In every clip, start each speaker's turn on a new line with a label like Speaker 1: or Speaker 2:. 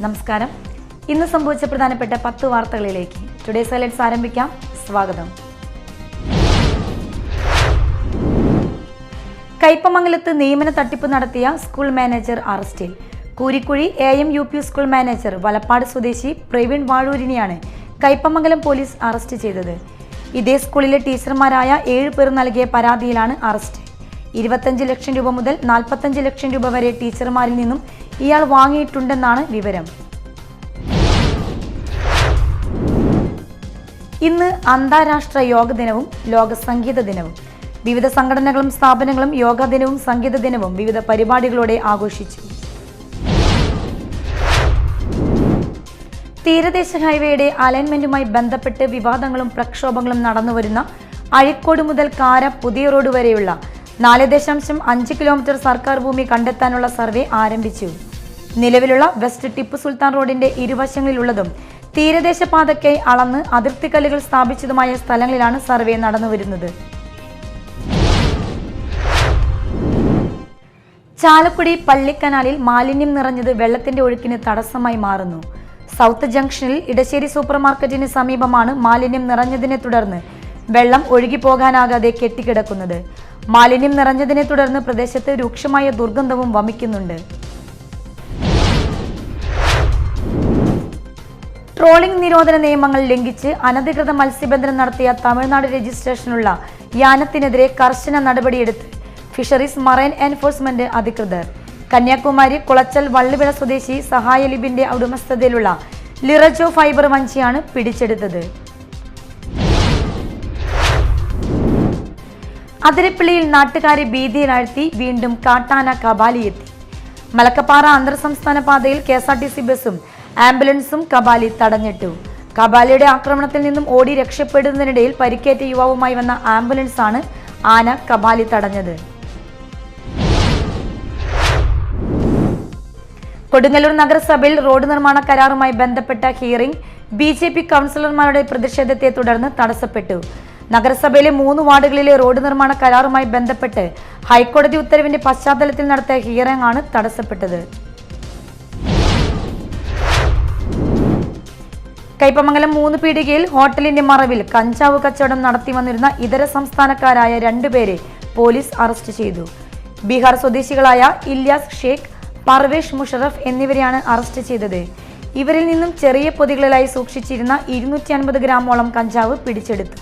Speaker 1: നമസ്കാരം. ഇന്ന് സംഭവിച്ച പ്രധാനപ്പെട്ട 10 വാർത്തകളിലേക്ക് ടുഡേ സൈലൻസ് ആരംഭിക്കാം. സ്വാഗതം. കയ്പമംഗലത്ത് നിയമന തട്ടിപ്പ് നടത്തിയ സ്കൂൾ മാനേജർ അറസ്റ്റിൽ. Koorikkuzhi AM-UP school manager Valappad സ്വദേശി പ്രവീൺ വാഴൂരിനെയാണ് കയ്പമംഗലം പോലീസ് അറസ്റ്റ് ചെയ്തത്. ഇതേ സ്കൂളിലെ ടീച്ചർമാരായ 7 പേർ നൽകിയ പരാതിയിലാണ് അറസ്റ്റ്. 25 ലക്ഷം രൂപ മുതൽ 45 ലക്ഷം രൂപ വരെ ടീച്ചർമാരിൽ നിന്നും ഇയാൾ വാങ്ങിയിട്ടുണ്ടെന്നാണ് വിവരം. ഇന്ന് അന്താരാഷ്ട്ര യോഗ ദിനവും ലോക സംഗീത ദിനവും. വിവിധ സംഘടനകളും സ്ഥാപനങ്ങളും യോഗ ദിനവും സംഗീത ദിനവും വിവിധ പരിപാടികളോടെ ആഘോഷിച്ചു. തീരദേശ ഹൈവേയുടെ അലൈൻമെന്റുമായി ബന്ധപ്പെട്ട് വിവാദങ്ങളും പ്രക്ഷോഭങ്ങളും നടന്നുവരുന്ന അഴീക്കോട് മുതൽ കാര പുതിയ റോഡ് വരെയുള്ള 4.5 കിലോമീറ്റർ സർക്കാർ ഭൂമി കണ്ടെത്താനുള്ള സർവേ ആരംഭിച്ചു. നിലവിലുള്ള വെസ്റ്റ് ടിപ്പു സുൽത്താൻ റോഡിന്റെ ഇരുവശങ്ങളിലുള്ളതും തീരദേശ പാതയ്ക്കായി അളന്ന് അതിർത്തിക്കല്ലുകൾ സ്ഥാപിച്ചതുമായ സ്ഥലങ്ങളിലാണ് സർവേ നടന്നുവരുന്നത്. ചാലക്കുടി പള്ളിക്കനാലിൽ മാലിന്യം നിറഞ്ഞത് വെള്ളത്തിന്റെ ഒഴുക്കിന് തടസ്സമായി മാറുന്നു. സൗത്ത് ജംഗ്ഷനിൽ ഇടശ്ശേരി സൂപ്പർ മാർക്കറ്റിന് സമീപമാണ് മാലിന്യം നിറഞ്ഞതിനെ തുടർന്ന് വെള്ളം ഒഴുകിപ്പോകാനാകാതെ കെട്ടിക്കിടക്കുന്നത്. മാലിന്യം നിറഞ്ഞതിനെ തുടർന്ന് പ്രദേശത്ത് രൂക്ഷമായ ദുർഗന്ധവും വമിക്കുന്നുണ്ട്. ട്രോളിംഗ് നിരോധന നിയമങ്ങൾ ലംഘിച്ച് അനധികൃത മത്സ്യബന്ധനം നടത്തിയ തമിഴ്നാട് രജിസ്ട്രേഷനുള്ള യാനത്തിനെതിരെ കർശന നടപടിയെടുത്ത് ഫിഷറീസ് മറൈൻ എൻഫോഴ്സ്മെന്റ് അധികൃതർ. കന്യാകുമാരി കുളച്ചൽ വള്ളിവിള സ്വദേശി സഹായ ലിബിന്റെ ഉടമസ്ഥതയിലുള്ള ലിറജോ ഫൈബർ വഞ്ചിയാണ് പിടിച്ചെടുത്തത്. അതിരപ്പിള്ളിയിൽ നാട്ടുകാരെ ഭീതിയിലാഴ്ത്തി വീണ്ടും കാട്ടാന കബാലിയെത്തി. മലക്കപ്പാറ അന്തർ സംസ്ഥാന പാതയിൽ KSRTC ബസും ആംബുലൻസും കബാലി തടഞ്ഞിട്ടു. കബാലിയുടെ ആക്രമണത്തിൽ നിന്നും ഓടി രക്ഷപ്പെടുന്നതിനിടയിൽ പരിക്കേറ്റ യുവാവുമായി വന്ന ആംബുലൻസാണ് ആന കബാലി തടഞ്ഞത്. കൊടുങ്ങല്ലൂർ നഗരസഭയിൽ റോഡ് നിർമ്മാണ കരാറുമായി ബന്ധപ്പെട്ട ഹിയറിംഗ് BJP കൗൺസിലർമാരുടെ പ്രതിഷേധത്തെ തുടർന്ന് തടസ്സപ്പെട്ടു. നഗരസഭയിലെ 3 വാർഡുകളിലെ റോഡ് നിർമ്മാണ കരാറുമായി ബന്ധപ്പെട്ട് ഹൈക്കോടതി ഉത്തരവിന്റെ പശ്ചാത്തലത്തിൽ നടത്തിയ ഹിയറിംഗ് ആണ് തടസ്സപ്പെട്ടത്. കയ്പമംഗലം 3 പീടികയിൽ ഹോട്ടലിന്റെ മറവിൽ കഞ്ചാവ് കച്ചവടം നടത്തി വന്നിരുന്ന ഇതര സംസ്ഥാനക്കാരായ 2 പേരെ പോലീസ് അറസ്റ്റ് ചെയ്തു. ബീഹാർ സ്വദേശികളായ ഇല്യാസ് ഷേഖ്, പർവേഷ് മുഷറഫ് എന്നിവരെയാണ് അറസ്റ്റ് ചെയ്തത്. ഇവരിൽ നിന്നും ചെറിയ പൊതികളിലായി സൂക്ഷിച്ചിരുന്ന 250 ഗ്രാമോളം കഞ്ചാവ് പിടിച്ചെടുത്തു.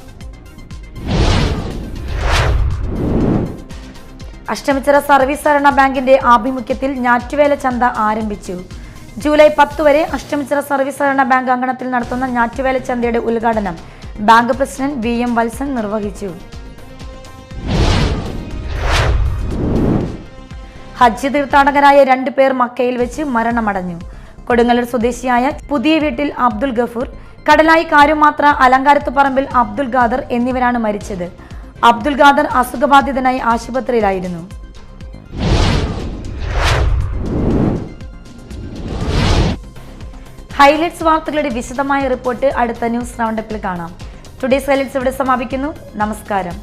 Speaker 1: അഷ്ടമിച്ചിറ സർവീസ് സഹകരണ ബാങ്കിന്റെ ആഭിമുഖ്യത്തിൽ ഞാറ്റുവേല ചന്ത ആരംഭിച്ചു. ജൂലൈ 10 വരെ അഷ്ടമിച്ചിറ സർവീസ് സഹകരണ ബാങ്ക് അങ്കണത്തിൽ നടത്തുന്ന ഞാറ്റുവേല ചന്തയുടെ ഉദ്ഘാടനം ബാങ്ക് പ്രസിഡന്റ് VM വത്സൻ നിർവഹിച്ചു. ഹജ്ജ് തീർത്ഥാടകരായ 2 പേർ മക്കയിൽ വെച്ച് മരണമടഞ്ഞു. കൊടുങ്ങല്ലൂർ സ്വദേശിയായ പുതിയ വീട്ടിൽ അബ്ദുൽ ഗഫൂർ, കടലായി കാരുമാത്ര അലങ്കാരത്തുപറമ്പിൽ അബ്ദുൽ ഖാദർ എന്നിവരാണ് മരിച്ചത്. അബ്ദുൽ ഖാദർ അസുഖബാധിതനായി ആശുപത്രിയിലായിരുന്നു. ഹൈലൈറ്റ്സ് വാർത്തകളുടെ വിശദമായ റിപ്പോർട്ട് അടുത്ത ന്യൂസ് റൗണ്ടപ്പിൽ കാണാം. ടുഡേ സൈലൻസ് ഇവിടെ സമാപിക്കുന്നു. നമസ്കാരം.